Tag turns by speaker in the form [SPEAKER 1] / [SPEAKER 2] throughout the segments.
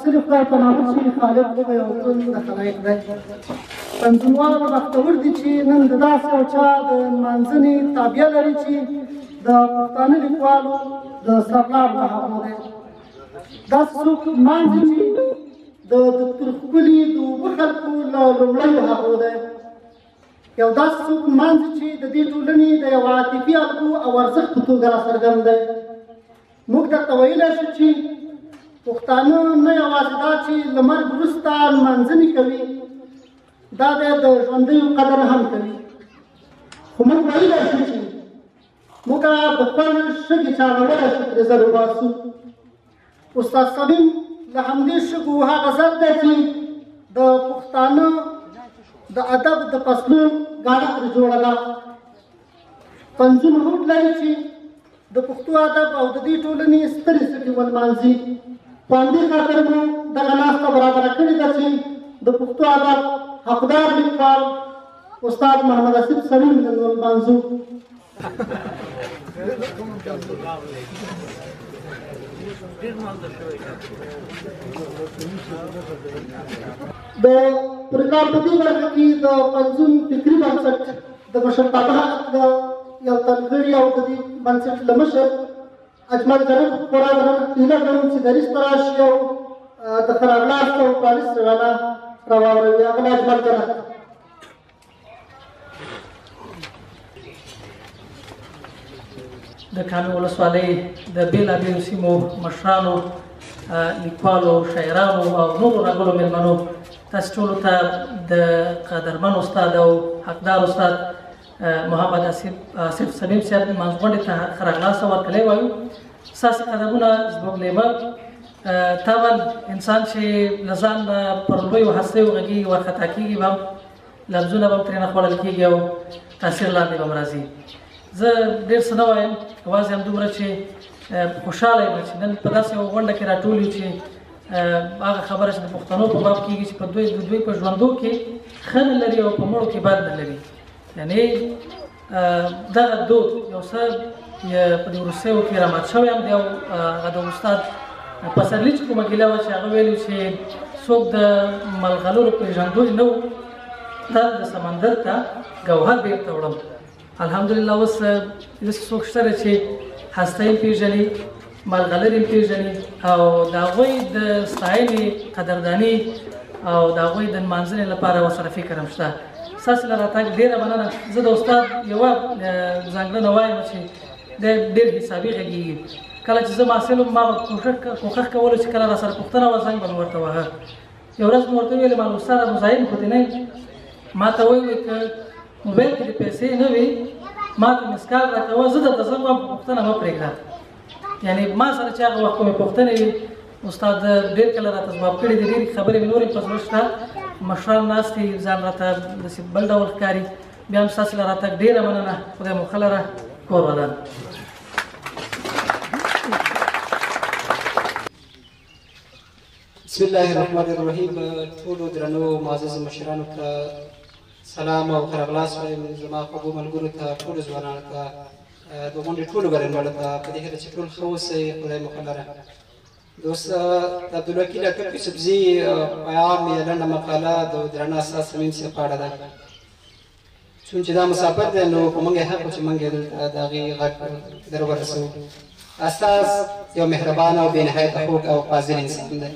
[SPEAKER 1] سپېڅلي خدای په نامه چې خالق دغه یو ټول د خلایق دی. پنځموال بختور دي چې نن د داسې یو چا د نمانځنې تابع لري چې د پښتانه لیکوالو د سرلار له هغو دی. داسې څوک نمانځي چې د دکتور ښکلي د اوبه خلکو له لومړیو هغو دی. یو داسې څوک نمانځي چې د دې ټولنې د یو عاطفي الګو او ارزښت په توګه راڅرګند دی. موږ درته ویلی شو چې پښتانه نه یوازې دا چې له مرګ وروسته نمانځنې کوي، دا دی د ژوندیو قدر هم کوي. خو موږ ویلی شو چې موږ د خپل شګې چاغولی شو ترې زر وباسو. استاد صمیم له همدې شګو هغه ذات دی چې د پښتانه د ادب د فصلو ګاډه ترې جوړه ده. پنځونه هوډ لري چې د پښتو ادب او د دې ټولنې سترې څټې ونمانځي. په همدې خاطر مو دغه ناسته برابره کړې ده چې د پښتو ادب حقدار لیکوال استاد محمد اسیب صمیم نن ونمانځو. د پروګرام په دې برخه کې د پنځون فکري بنسټ د مشرتابه د یو تنګړي او د دې بنسټ له مشر اجمل جنت خورا هیله کوم چې دریځ ته راشي او د ښه راغلاست او پرانیست وینا راواړوي. هغه اجمل جنت.
[SPEAKER 2] د کامې ولسوالۍ د بېلابېلو سیمو مشرانو، لیکوالو، شاعرانو او نورو راغلو مېلمنو، تاسو ټولو ته د قدرمن استاد او حقدار استاد محمد اسیب صمیم صاحب منځغونډې ته ښه راغلاست ورکړی وایو. ستاسې قدمونه زموږ لیمه طبعا انسان چې له ځان نه پر لویو هستیو غږېږي وارخطا کېږي به هم لفظونه به هم ترېنه خوړل کېږي او تاثیر لاندې به هم راځي. زه ډېر څه نه وایم، یوازې همدومره چې خوشحاله یم چې نن په داسې یوه غونډه کې راټول یو چې هغه خبره چې د پښتنو په باب کېږي چې د دوی په ژوندو کې ښه نه لري او په مړو کې بد نه لري. یعنې دغه دود یو څه په دې وروستیو کې رامات شوی هم دی او هغه د استاد پسرلي چې کومه ګیله وه چې هغه ویلي چې څوک د ملغلرو پېژندونې نه و، دا د سمندر ته ګوهر بېرته وړم. الحمدلله اوس داسې څوک شته دی چې هسته یې پېژني، ملغلرې یې پېژني او د هغوی د ستاینې، قدرداني او د هغوی د نمانځنې لپاره ورسره فکر هم شته. ستاسې له راتګ ډېره مننه. زه د استاد یوه ځانګړنه وایم چې دی ډېر حسابي غږېږي. کله چې زه محصل وم ما کوښښ کولو چې کله راسره پوښتنه وه زنګ به مې ورته واهه. یو ورځ مې ورته وویلې ما استاده مزاحم خو دې نه یم، ما ته وایي که موبایل کې د پیسې نه وي ما ته مسکال راکوه، زه درته زنګ وم پوښتنه مه پرېږده. یعنې ما سره چې هغه وخت کومې پوښتنې وي استاد ډېر کله راته ځواب کړي دي. ډېرې خبرې مې نورې په زړه شته، مشران ناست دي، ځان راته داسې بل ډول ښکاري. بیا هم ستاسې له راتګ ډېره مننه. خدای مو ښه لره. کور ودان.
[SPEAKER 3] بسم الله الرحمن الرحیم. ټولو درنو معزز مشرانو ته سلام او ښه راغلاست وایم. زما خوږو ملګرو ته، ټولو ځوانانو ته، د غونډې ټولو ګډونوالو ته په دې هیله چې ټول ښه اوسئ. خدای مو ښه لره. دوست عبدالوکیل اکرم یوسفزي پیام یا لنډه مقاله د درانه استاد صمیم صاحب په اړه ده. چون چې دا مسافر دی نو په موږ یې حق و چې موږ یې دلته د هغې غږ در ورسوو. استاد یو مهربان او بې نهایته خوږ او فاضل انسان دی.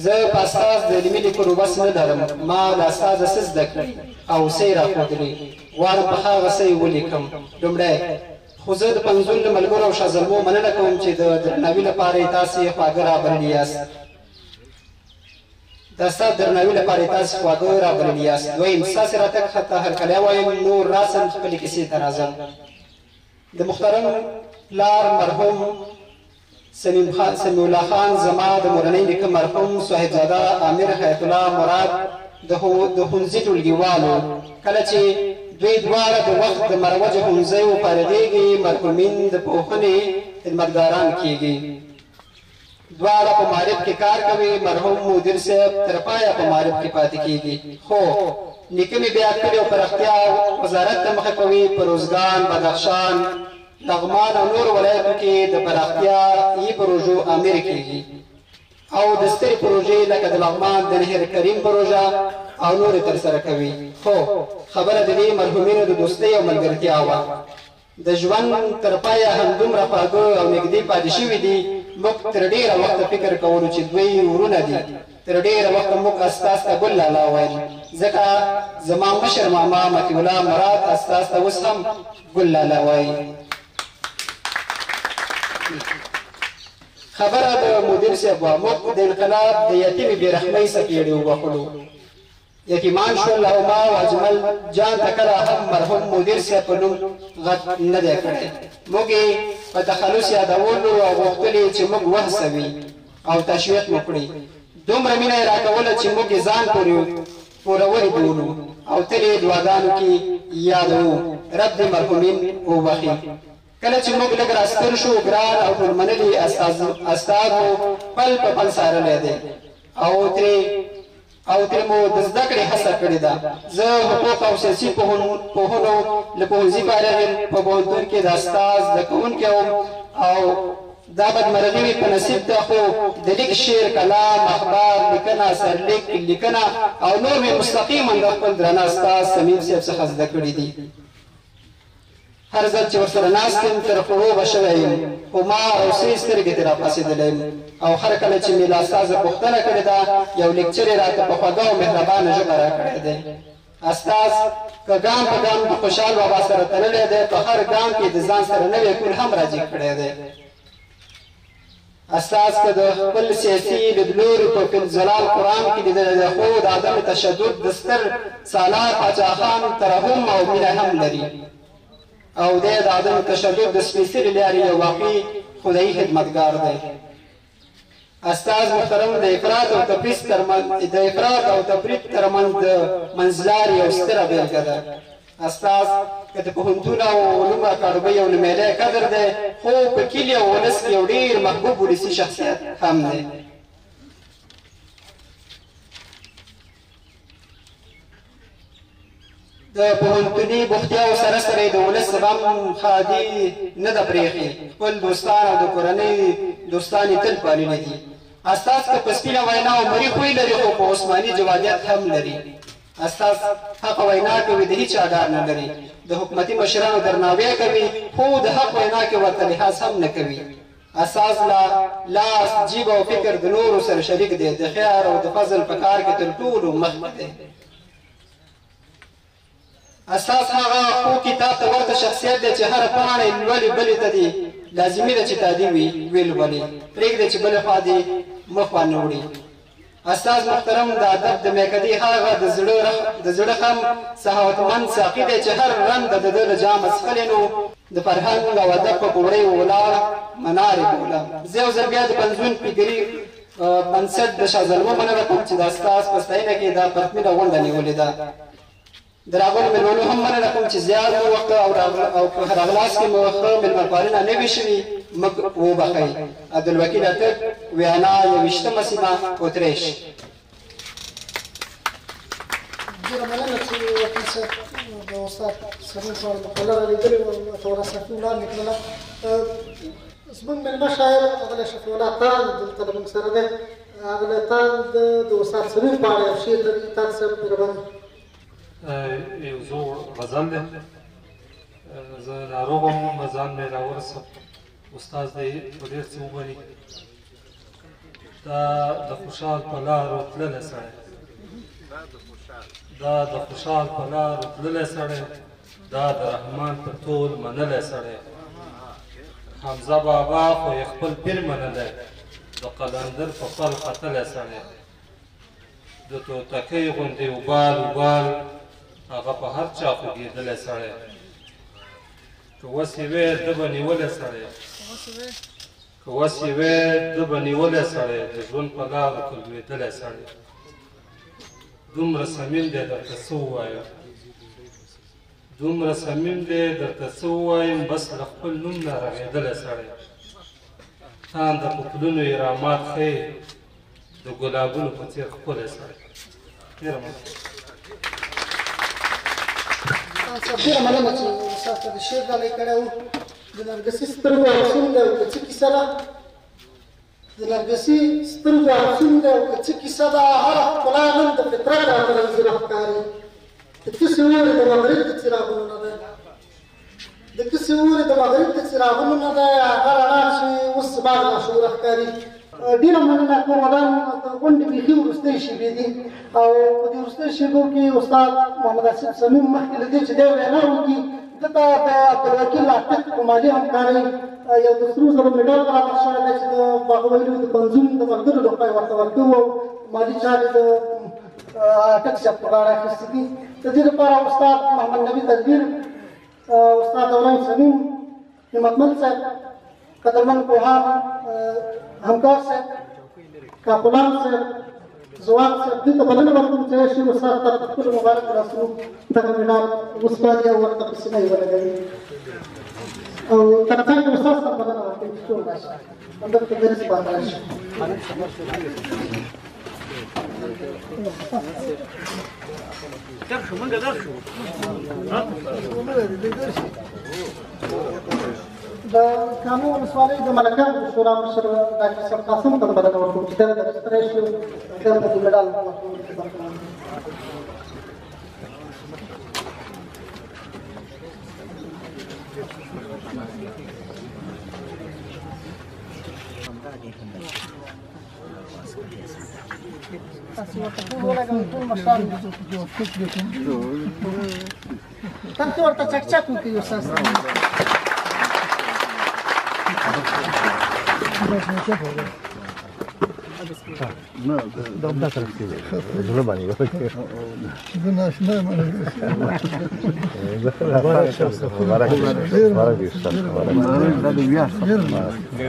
[SPEAKER 3] زه په استاد د علمي لیکلو بس نه لرم. ما له استاده څه زده کړي او څه یې راښودلي، غواړم په هغه څه یې ولیکم. لومړی خو زه د پنځون له ملګرو او شازلمو مننه کوم چې د درناوي لپاره یې تاسې خواږه رابللي یاست. د استاد درناوي لپاره یې تاسې خواږه رابللي یاست. دویم ستاسې راتګ ته هرکلی وایم. نور راسم خپلې کیسې ته راځم. د محترم پلار مرحوم سمیع الله خان زما د مورنۍ نیکه مرحوم صاحبزاده امیر حیات الله مراد د ښوونځي ټولګیوالو کله چې دوی دواړه د وخت د مروجه ښوونځیو فارغېږي مرحومین د پوهنې خدمتګاران کېږي. دواړه په معارف کې کار کوي. مرحوم مدیر صاحب تر پایه په معارف کې پاتې کېږي. خو نیکه مې بیا کړي او پراختیا وزارت ته مخه کوي. په روزګان، بدخشان، لغمان او نور ولایتو کې د پراختیايي پروژو امر کېږي او د سترې پروژې لکه د لغمان د نهر کریم پروژه او نورې ترسره کوي. خو خبره د دې مرحومینو د دوستۍ او ملګرتیا وه. د ژوند تر پایه همدومره خواږه او نږدې پاتې شوي دي. موږ تر ډېره وخته فکر کولو چې دوی ورونه دي. تر ډېره وخته موږ استاذ ته ګل لالا ویل، ځکه زما مشر ماما مطیع الله مراد استاذ ته اوس هم ګل لالا وایي. خبره د مدیر صاحب وه. موږ د انقلاب د یتیمې بېرحمۍ څپېړې وبخلو. یتیمان شول او ما او اجمل جان ته کله هم مرحوم مدیر صاحب په نوم غږ نه دی کړی. موږ یې په تخلص یادولو او غوښتل یې چې موږ وهڅوي او تشویق مو کړي. دومره مینه یې راکوله چې موږ یې ځان پورې پورورې بولو او تل یې دعاګانو کې یادوو. رب دې مرحومین وبخي. کله چې موږ لږ راستر شو، ګران او ټولمنلي استاد مو پل په پل څارلی دی او ترې مو د زده کړې هڅه کړې ده. زه حقوق او سیاسي پوهنو له پوهنځي فارغ یم. په پوهنتون کې د استاذ زده کوونکی وم او دا بدمرغي مې په نصیب ده، خو د لیک، شعر، کلام، اخبار لیکنه، سرلیک لیکنه او نور مې مستقیما د خپل درانه استاذ سمیم صاحب څخه زده کړي دي. هر ځل چې ورسره ناست یم تر خړوبه شوی یم، خو ما او سرې سترګې ترې راپاڅېدلی یم. او هر کله چې مې له استازه پوښتنه کړې ده، یو لیکچر یې راته په خوږه او مهربانه ژبه راکړی دی. استاذ که ګام په ګام د خوشحال بابا سره تللی دی، په هر ګام کې د ځان سره نوی کور هم راجګ کړی دی. استاذ که د خپل سیاسي لیدلوري په فلزلال قرآن کې لیدلی دی، خو د عدم تشدد د ستر سالار پاچاخان ترحم او مینه هم لري. او دی د عدم تشدد د سپېڅلې لارې یو واقعي خدایي خدمتګار دی. استاذ محترم د افراط او تفریط ترمنځ د منځلارې یو ستره بېلګه ده. استاذ که د پوهنتون او علومو اکاډمۍ یو نومیالی قدر دی، خو په کلي او ولس کې یو ډېر محبوب ولسي شخصیت هم دی. د پوهنتوني بوختیاو سره سره د ولس غم ښادي نه ده پرېښې. خپل دوستان او د کورنۍ دوستان یې تل پاللي دي. استاذ که په سپینه وینا او مري خوی لري، خو په عثماني جوادیت هم لري. استاذ حق وینا کوي، د هیچا ډار نه لري. د حکومتي مشرانو درناوی کوي، خو د حق وینا کې ورته لحاظ هم نه کوي. استاذ لاس، جیب او فکر د نورو سره شریک دی. د خیر او د فضل په کار کې تر ټولو مخکې دی. استاذ هغه خو کتاب ته ورته شخصیت دی چې هره پاڼه یې لولي بلې ته دي لازمي ده چې تادي وي لولي، پرېږدي چې بلې خوا دې مخ وانه وړي. استاذ محترم د ادب د میکدې هغه د زړه خم سخاوتمند ساقي دی چې هر رنګ د ده له جامه څښلی، نو د فرهنګ او ادب په پوړیو ولاړ منارې بوله. زه یو ځل بیا د پنځون پیګري بنسټ د شاه زلمه مننه کوم چې د استاذ په ستاینه کې دا پرتمینه غونډه نیولې ده. د راغلو مېلمنو هم مننه کوم چې زیات وخت او په راغلاس کې مو ښه مېلمهپالنه نه وي شوي، موږ وبخئ. عبدالوکیل اتک، ویانا 21مه سیمه، اتریش.
[SPEAKER 1] ډېره مننه چې وکیل صاحب د استاد سمیم په اړه مقاله رالیږلې وه، ورته صحفي وړاندې کړله. زموږ مېلمه شاعر اغلی شفیع الله تاند دلته له موږ سره دی. اغلی تاند د استاد سمیم په اړه یو شعر لري. تاند صاحب مهرباني.
[SPEAKER 4] یو زوړ غزل دی. زه ناروغه وم، ځان مې راورسه، استاد دی په ډېر څه ومني. دا د خوشحال په لارو تللی سړی، دا د خوشحال په لارو تللی سړی، دا د رحمان په ټول منلی سړی. حمزه بابا خو یې خپل پیر منلی، د قلندر په پل ختلی سړی. د توتکۍ غوندې وبال هغه په هر چا خوږېدلی سړی. که وس یې وی ده به نیولی سړی، که وس یې وی ده به نیولی سړی، د ژوند په لارو کې لوېدلی سړی. دومره سمیم دی درته څه ووایم، دومره سمیم دی درته څه ووایم، بس له خپل نوم نه رغېدلی سړی. تان د پتلونو یې رامات ښیې، د ګلابونو په څېر ښکلی سړی. ډېره مننه.
[SPEAKER 1] ډېره مننه چې استاد ته د شعر ډالۍ کړی و. د نرګسي سترګو او سیند د څه کیسه ده؟ د نرګسي سترګو عکسونه دی او که څه کیسه ده هره ښکلا نن د فطرت راغلنځېره ښکاري د کسې اورې د مغرب د څراغونو نه دی د کسې اورې د مغرب د څراغونو نه دی هغه رڼا چې اوس زما د لاشعوره ښکاري ډېره مننه کوم ودان د غونډې بیخي وروستۍ شېبې دي او په دې وروستیو شېبو کې استاد محمد آصف صمیم مخکې له دې چې دی وینا وکړي دلته د عبدالوکیل عتیق په مالي همکارۍ یو د سرو زرو مډال برابر شوی دی چې د هغه ویلي د منظوم د ملګرو لخوا یې ورته ورکوي او مالي چارې د عتیق صاحب په غاړه اخیستې دي د دې لپاره استاد محمد نبي تدبیر استاد اورنګ صمیم همتمند صاحب قدرمن پوهان همکار صاحب کاپلان صاحب ځوان صاحب دې ته بلنه ورکوم چې شي استاد ته په خپلو مبارکو لاسونو دغه مډال وسپاري او ورته په سینه یې ولګوي او تر څنګ د استاد ته بلنه ورکوي چې ټول راشي همدلته درس پاتې راشي د کامو ولسوالۍ د ملکیانو د شورا مشر ډاکټر صاحب قاسم ته بلنه ورکوم چې دغه د رجسټرۍ شو دغه د مډال تاسو ورته ټول ولګوئ ټول مشران تاسو ورته چکچک وکړئ استاد
[SPEAKER 5] No, da tranquilo.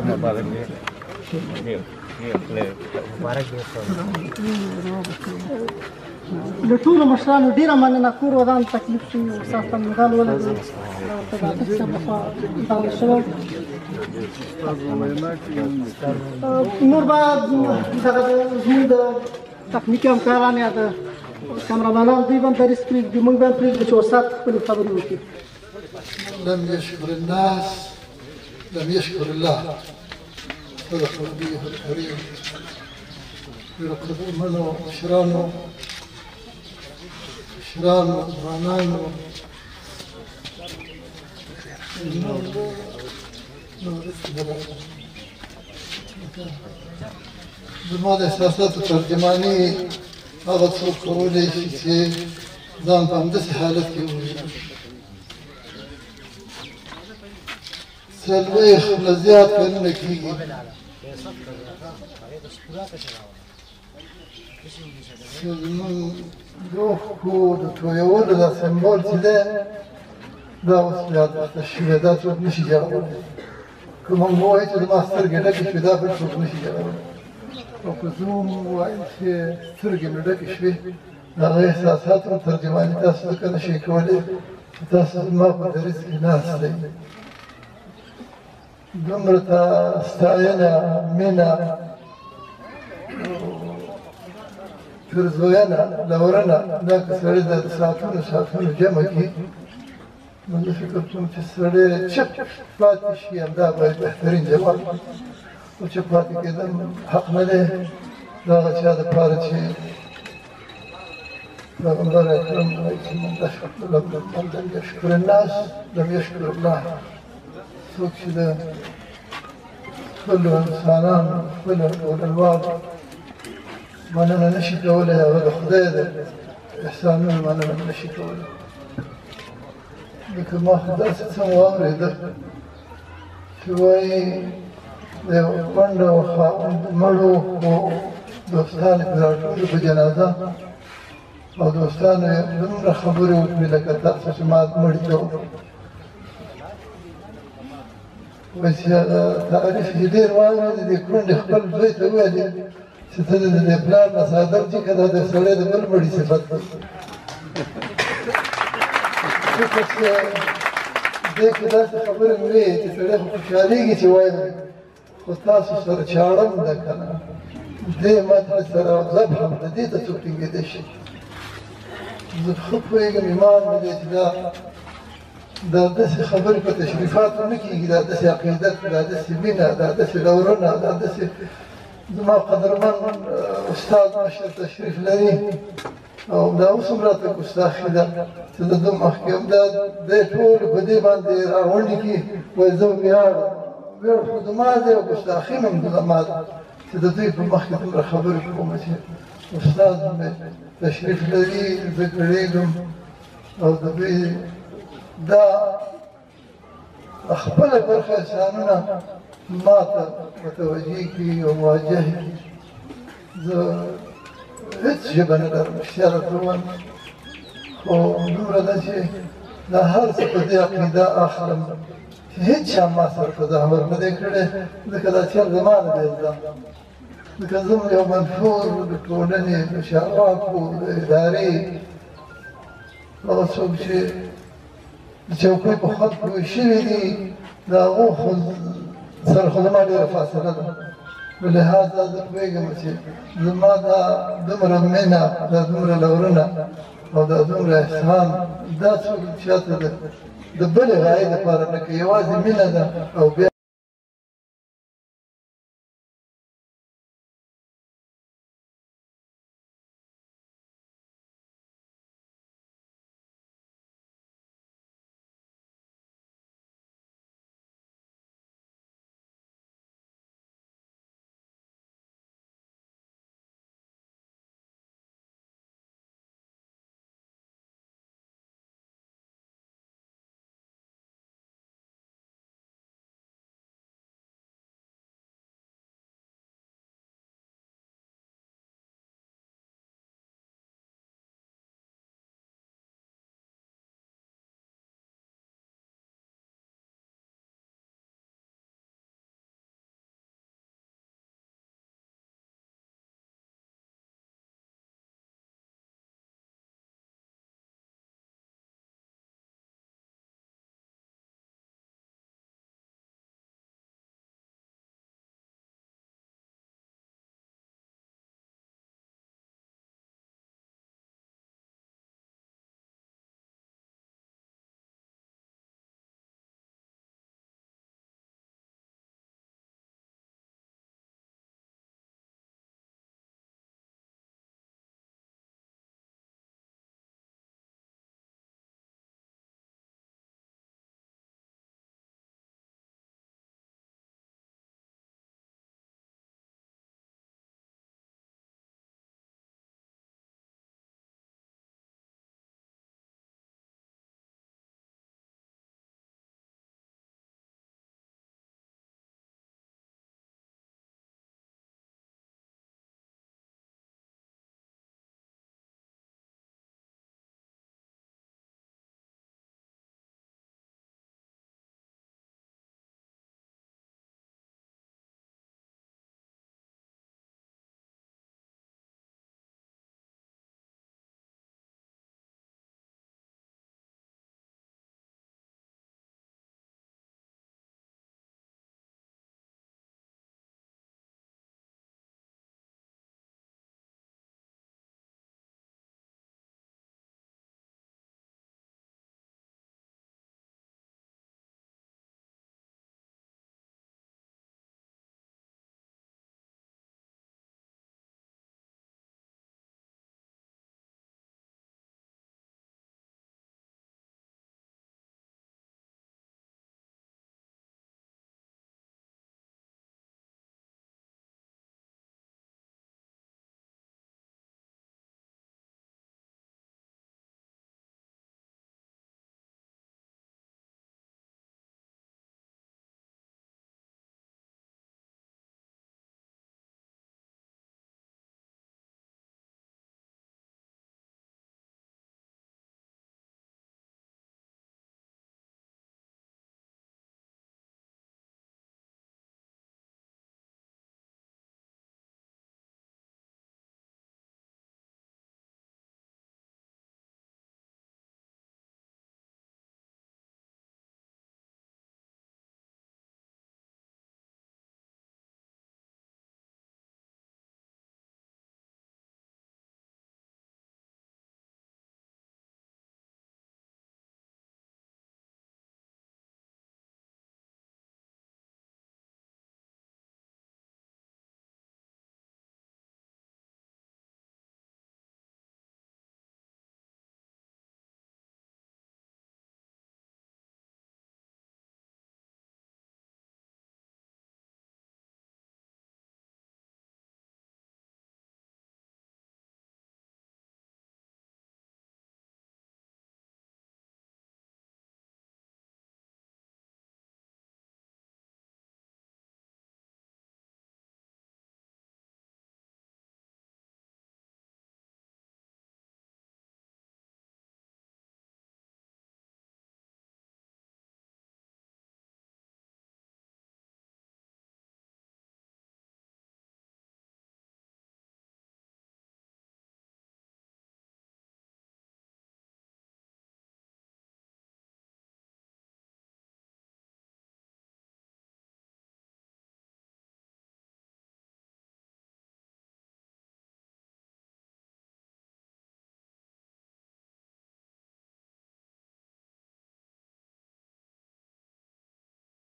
[SPEAKER 5] Non va bene.
[SPEAKER 1] د ټولو مشرانو ډېره مننه کور ودان تکلیف شي استاد ته مډال ولګوي نور به دغه زموږ د تخنیکي همکاران یا د کامرامانان دوی به هم دریس پرېږدي موږ به هم پرېږدو چې استاد خپلې خبرې وکړي
[SPEAKER 6] لم يشكر الناس لم يشكر الله صدق نبيه الكريم يرقبون منه شرانه رانانه زما د احساساتو ترجماني هغه څوک کولی شي چې ځان په همداسې حالت کې وویني څلوېښت نه زیات کلونه کېږي چې زموږ د اوښکو د تویولو دا سمبول چې دی دا اوس یاداښته شوی دا څوک نه شي جوړولی که موږ ووایو چې زما سترګې ډکې شوې دا بل څوک نه شي جوړولی او که زه ووایم چې سترګې مې ډکې شوې د هغه احساساتو ترجماني تاسو ځکه نه شئ کولی چې تاسو زما په دریځ کې ناست دی دومره ته ستاینه مینه پیرزوینه لورنه دا که سړی د ساعتونو جمع کړي نو زه فکر کوم چې سړی چپ پاتې شي همدا باید بهترین جواب وي خو چپ پاتې کېدل حق نه دی د هغه چا دپاره چې پیغمبر اکرم وایي چې من لم یشکر الناس لم یشکر الله څوک چې د خپلو انسانانو خپلو ټولنوالو مننه نشي کولی هغه د خدای د احسانونو مننه نشي کولی لکه ما خو داسې څه مو واورېده چې وایي د یو کونډه او خاوند مړو خو دوستان یې پرې راټول په جنازه او دوستانو یې دومره خبرې وکړې لکه تاسو چې ما مړي ته وکړو وایي چې هغه تعریف یې ډېر واورېد دې کونډې خپل زوی ته وویلې چې ته د دې پلار نه صادق چې که دا د سړی د بل مړي صفت دی ځکه چې دې کې داسې خبرې مې وې چې سړی خو خوشحالېږي چې وایم خو تاسو سره چاړم ده که نه دې متن سره ذبح هم ده دې ته څوک ټینګېدی شي زه ښه پوهېږم ایمان مې دی چې دا داسې خبرې په تشریفاتو نه کېږي دا داسې عقیدت دا داسې مینه دا داسې لورنه دا داسې زما قدرمن استاد مشر تشریف لري او دا اوس هم راته ګستاخي ده چې د ده مخکې هم دا دی ټول په دې باندې راغونډې کړي وایي زه ویاړم ویاړ خو زما دی او ګستاخي هم زما ده چې د دوی په مخکې دومره خبرې کوم چې استاد مې تشریف لري زه ګډېږم او د دوی دا خپله برخه احسانونه ما ته متوجه کړي او مواجه کړي زه هیڅ ژبه نه لرم رښتیا درته ووایم خو دومره ده چې دا هر څه په دې عقیده اخلم چې هیڅ چا ما سره په زحمت نه دی کړی ځکه دا چل زما نه دی زده ځکه زه یو منشور د ټولنې د چارواکو د ادارې هغه څوک چې د چوکۍ په خلکو شوي دي د هغو سره خو زما ډېره فاصله ده نو لهذا زه پوهېږم چې زما دا دومره مینه دا دومره لورنه او دا دومره احسان دا څوک چاته د بلې غایې دپاره نه کوي یوازې مینه ده او بیا